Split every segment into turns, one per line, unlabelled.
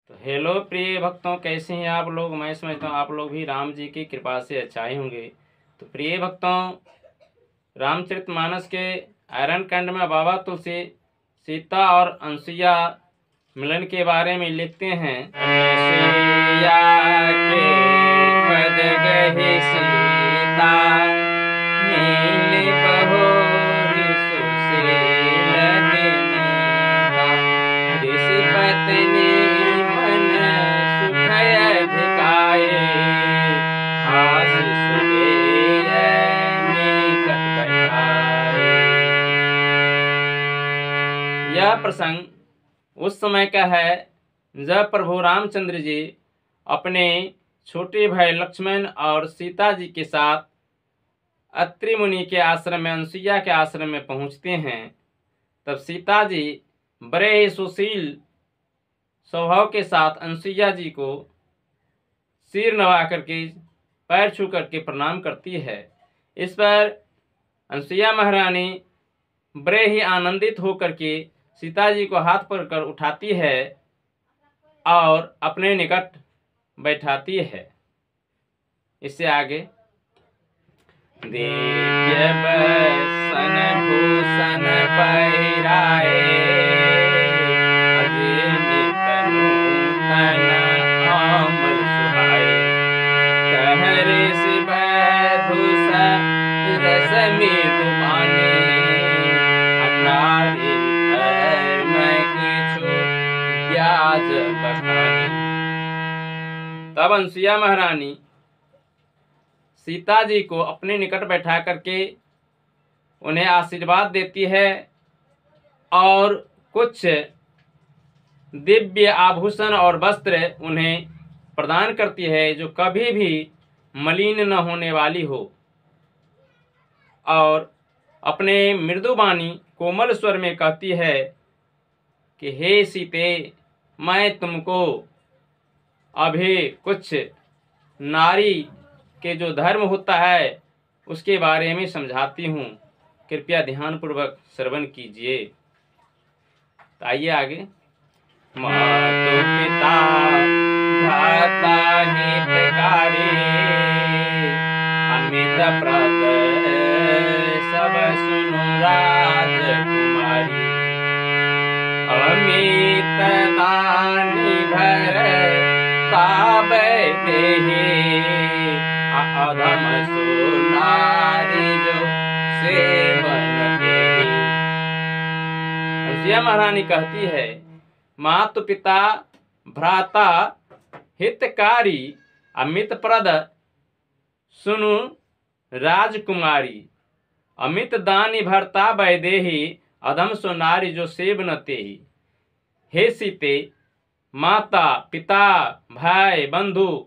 तो हेलो प्रिय भक्तों, कैसे हैं आप लोग। मैं समझता हूँ आप लोग भी राम जी की कृपा से अच्छा ही होंगे। तो प्रिय भक्तों, रामचरितमानस के आरण्य कांड में बाबा तुलसी सीता और अनसुईया मिलन के बारे में लिखते हैं। अनसुईया के पद गहि सीता, मिलि बहोरि सुशील विनीता। ऋषि पत्नी मन सुख अधिकाए, आशीष देय निकट बैठाए। यह प्रसंग उस समय का है जब प्रभु रामचंद्र जी अपने छोटे भाई लक्ष्मण और सीता जी के साथ अत्रि मुनि के आश्रम में, अनसुईया के आश्रम में पहुंचते हैं। तब सीता जी बड़े ही सुशील स्वभाव के साथ अनसुईया जी को सिर नवा करके, पैर छू करके प्रणाम करती है। इस पर अनसुईया महारानी बड़े ही आनंदित होकर के सीता जी को हाथ पकड़कर उठाती है और अपने निकट बैठाती है। इससे आगे दिव्य बसन भूषण पहिराए, अजिनि तनूतन अमल सुहाए। कह ऋषि वैधुष रस मृदु बानी, नारी धर्म किछु ब्याज बखानी। तब अनसुईया महारानी सीता जी को अपने निकट बैठा करके उन्हें आशीर्वाद देती है और कुछ दिव्य आभूषण और वस्त्र उन्हें प्रदान करती है, जो कभी भी मलिन न होने वाली हो। और अपने मृदुबानी कोमल स्वर में कहती है कि हे सीते, मैं तुमको अभी कुछ नारी के जो धर्म होता है उसके बारे में समझाती हूँ, कृपया ध्यानपूर्वक श्रवण कीजिए। तो आइए आगे। मातु पिता भ्राता हितकारी, अमित व्रत सब सुनु राजकुमारी। अमित दानी भरता देहि, अधम सो नारी जो सेवन देहि। अनसुईया महारानी कहती है, मातु पिता भ्राता हितकारी, अमित प्रद सुनु राजकुमारी। अमित दानी भरता वैदेही, अधम सो नारी जो सेव न तेहि। हे सीते, माता पिता भाई बंधु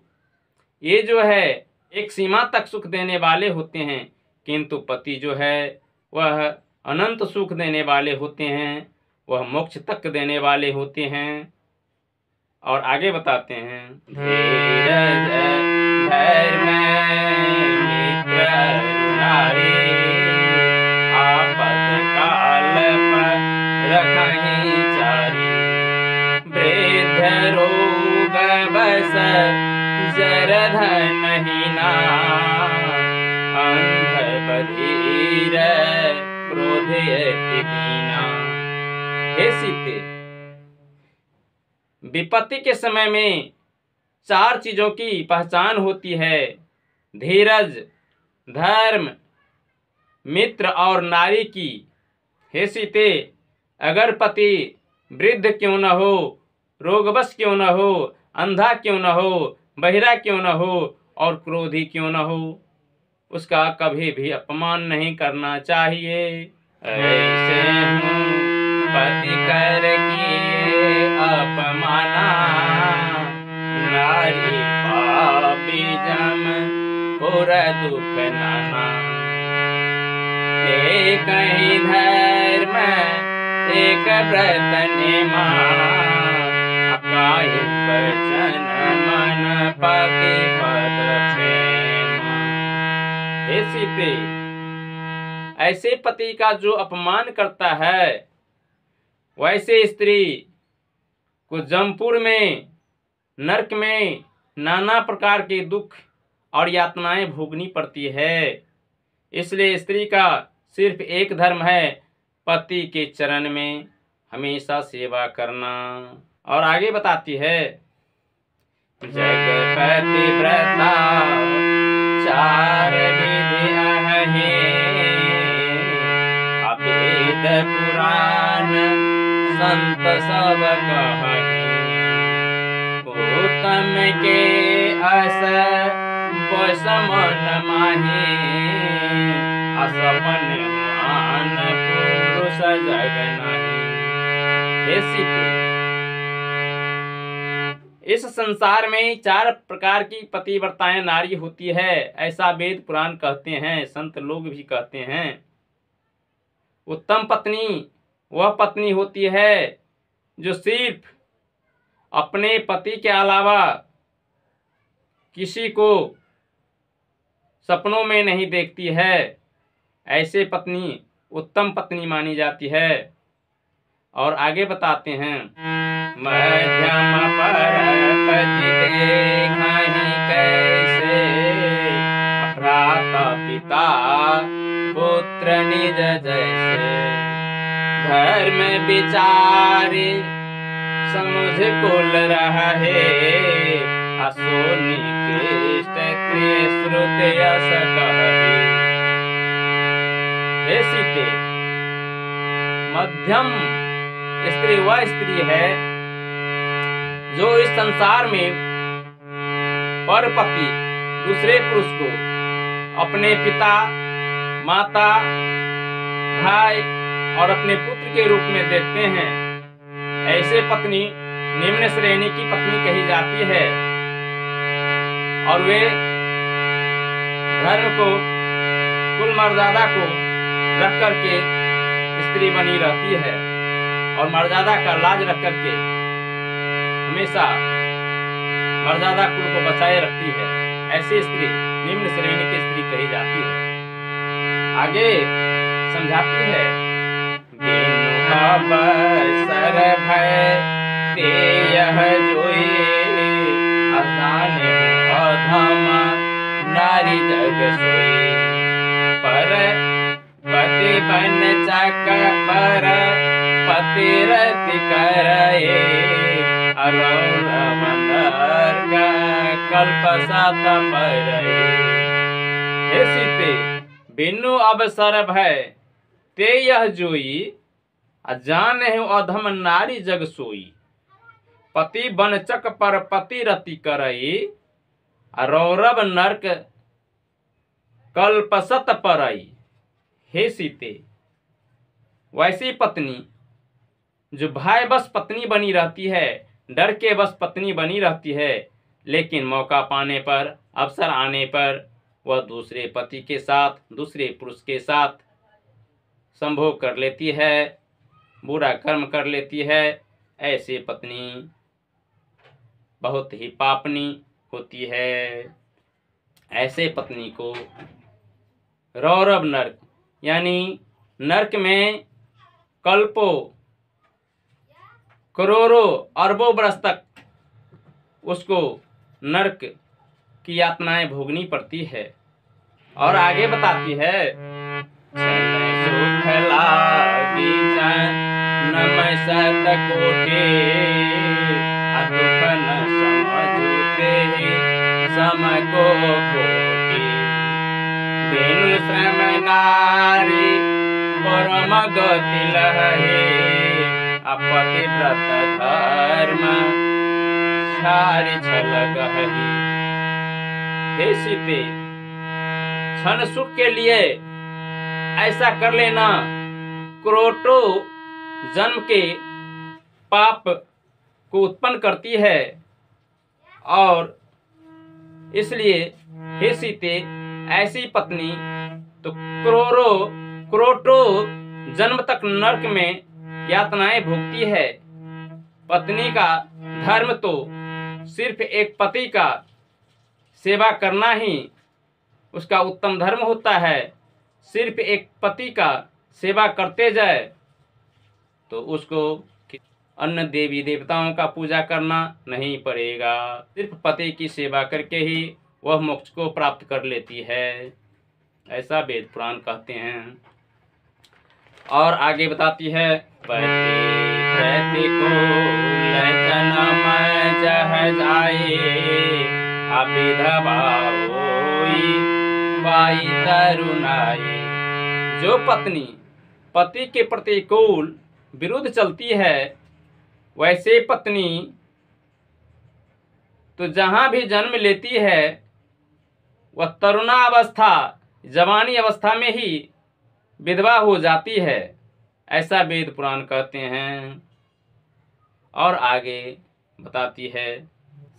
ये जो है एक सीमा तक सुख देने वाले होते हैं, किंतु पति जो है वह अनंत सुख देने वाले होते हैं, वह मोक्ष तक देने वाले होते हैं। और आगे बताते हैं, धीरज धर्म मित्र नारी, आपत काल पर रखहि चारी। वृद्ध रोग बस जरधनहीना, अंध बधिर क्रोध अति दीना। हे सीते, विपत्ति के समय में 4 चीजों की पहचान होती है, धीरज, धर्म, मित्र और नारी की। हे सीते, अगर पति वृद्ध क्यों न हो, रोगवश क्यों न हो, अंधा क्यों न हो, बहिरा क्यों न हो और क्रोधी क्यों न हो, उसका कभी भी अपमान नहीं करना चाहिए। ऐसे हूँ पति कर किए अपमाना, नारी पापी जम पुर दुख नाना। एक ही धर्म एक व्रत नेमा, काहि वचन मन पति पद प्रेमा। हे सीते, ऐसे पति का जो अपमान करता है, वैसे स्त्री को जमपुर में नरक में नाना प्रकार के दुख और यातनाएं भोगनी पड़ती है। इसलिए स्त्री का सिर्फ एक धर्म है, पति के चरण में हमेशा सेवा करना। और आगे बताती है, जगपति व्रता चार विधि अहे, अवेद पुराण संत सब कहे, उत्तम के अस समन माहे, असपन मान पुरुष जग नहीं। हे सीते, इस संसार में 4 प्रकार की पतिव्रताएं नारी होती है, ऐसा वेद पुराण कहते हैं, संत लोग भी कहते हैं। उत्तम पत्नी वह पत्नी होती है जो सिर्फ अपने पति के अलावा किसी को सपनों में नहीं देखती है, ऐसे पत्नी उत्तम पत्नी मानी जाती है। और आगे बताते हैं, मध्यम पर पति देखहि कैसे, भ्राता पिता पुत्र निज जैसे, धर्म विचारे समुझ कुल रहे, असोनि कृष्ट श्रुत यस कहे। हे सीते, मध्यम स्त्री वह स्त्री है जो इस संसार में परपति दूसरे पुरुष को अपने पिता, माता, भाई और अपने पुत्र के रूप में देखते हैं। ऐसे पत्नी निम्न श्रेणी की पत्नी कही जाती है और वे धर्म को, कुल मर्यादा को रख करके स्त्री बनी रहती है और मर्यादा का लाज रख करके हमेशा मर्यादा कुल को बचाए रखती है। ऐसी स्त्री निम्न श्रेणी की स्त्री कही जाती है। आगे समझाती है, बिनु अवसर भय ते यह जोई, अजाने अधम नारी जग सोई, पर पति बन चक पर पति रति करे, अरौरव नरक कल्प सात परे। हे सीते, बिनु अवसर भय ते यह जोई, अजान है अधम नारी जग सोई, पति बन चक पर पति रति करई, अरौरव नरक कल्प सत परई। हे सीते, वैसी पत्नी जो भय बस पत्नी बनी रहती है, डर के बस पत्नी बनी रहती है, लेकिन मौका पाने पर, अवसर आने पर वह दूसरे पति के साथ, दूसरे पुरुष के साथ संभोग कर लेती है, बुरा कर्म कर लेती है। ऐसी पत्नी बहुत ही पापनी होती है। ऐसे पत्नी को रौरव नरक यानी नरक में कल्पों, करोड़ों, अरबों बरस तक उसको नरक की यातनाएं भोगनी पड़ती है। और आगे बताती है, सुख लागी जन्म सत कोटि, दुख न समझते सम को कोटि, बिनु श्रम नारी परम गति लहे, अपति व्रत धर्म छारी छल गही। हे सीते, क्षण सुख के लिए ऐसा कर लेना करोड़ों जन्म के पाप को उत्पन्न करती है। और इसलिए हे सीते, ऐसी पत्नी तो करोड़ों जन्म तक नरक में यातनाएं भोगती है। पत्नी का धर्म तो सिर्फ एक पति का सेवा करना ही उसका उत्तम धर्म होता है। सिर्फ एक पति का सेवा करते जाए तो उसको अन्य देवी देवताओं का पूजा करना नहीं पड़ेगा। सिर्फ पति की सेवा करके ही वह मोक्ष को प्राप्त कर लेती है, ऐसा वेद पुराण कहते हैं। और आगे बताती है, पति प्रतिकूल जन्म जह जाए, विधवा होई बाई तरुणाई। जो पत्नी पति के प्रतिकूल विरुद्ध चलती है, वैसे पत्नी तो जहाँ भी जन्म लेती है वह तरुणावस्था जवानी अवस्था में ही विधवा हो जाती है, ऐसा वेद पुराण कहते हैं। और आगे बताती है,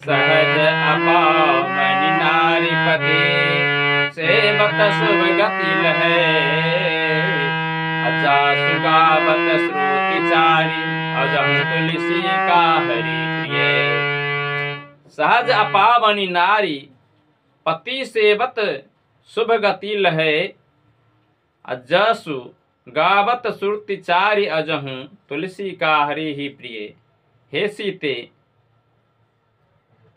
सहज अपामनि नारी पति सेवत शुभ गति लहै, अजा सुगावत श्रुति चारी अजहु तुलसी का हरि प्रिय। सहज अपावनि नारी पति सेवत शुभ गति लहै, अजसु गावत श्रुति चारी अजहु तुलसी का हरि ही प्रिय। हे सीते,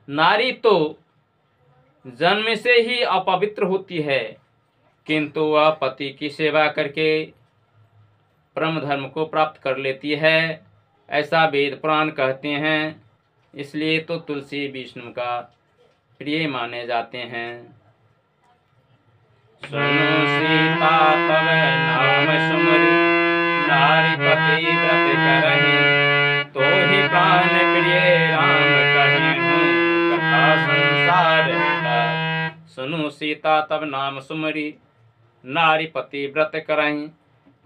नारी तो जन्म से ही अपवित्र होती है, किंतु वह पति की सेवा करके परम धर्म को प्राप्त कर लेती है, ऐसा वेद पुराण कहते हैं। इसलिए तो तुलसी विष्णु का प्रिय माने जाते हैं। सुनो सीता तब नाम सुमरि, नारी पति व्रत करहि, तो ही प्राण प्रिय राम कहूँ कथा संसार हिता। सुनो सीता तब नाम सुमरि, नारी पति व्रत करहि,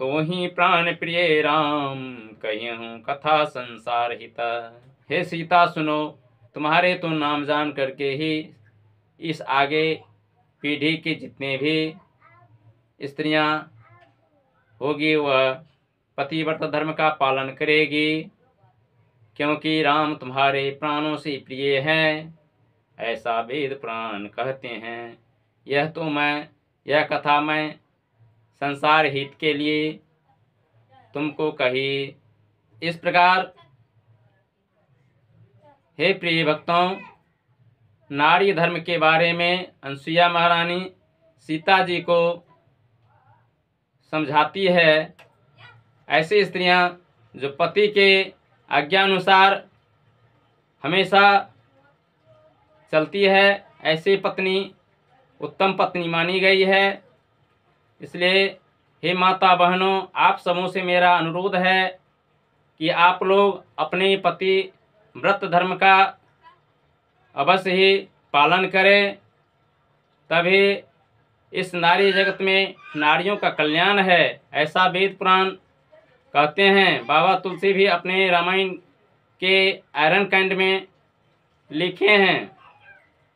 तो ही प्राण प्रिय राम कहूँ कथा संसार हिता। हे सीता सुनो, तुम्हारे तो नाम जान करके ही इस आगे पीढ़ी की जितने भी स्त्रियां होगी वह पतिव्रत धर्म का पालन करेगी, क्योंकि राम तुम्हारे प्राणों से प्रिय हैं, ऐसा वेद पुराण कहते हैं। यह कथा मैं संसार हित के लिए तुमको कही। इस प्रकार हे प्रिय भक्तों, नारी धर्म के बारे में अनसुईया महारानी सीता जी को समझाती है। ऐसी स्त्रियां जो पति के आज्ञानुसार हमेशा चलती है, ऐसी पत्नी उत्तम पत्नी मानी गई है। इसलिए हे माता बहनों, आप सबों से मेरा अनुरोध है कि आप लोग अपने पति व्रत धर्म का अवश्य ही पालन करें, तभी इस नारी जगत में नारियों का कल्याण है, ऐसा वेद पुराण कहते हैं। बाबा तुलसी भी अपने रामायण के आयरन कैंड में लिखे हैं।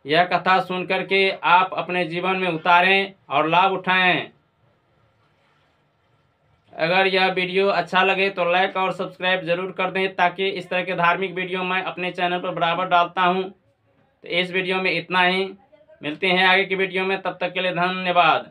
यह कथा सुन करके आप अपने जीवन में उतारें और लाभ उठाएं। अगर यह वीडियो अच्छा लगे तो लाइक और सब्सक्राइब जरूर कर दें, ताकि इस तरह के धार्मिक वीडियो मैं अपने चैनल पर बराबर डालता हूं। तो इस वीडियो में इतना ही, मिलते हैं आगे की वीडियो में, तब तक के लिए धन्यवाद।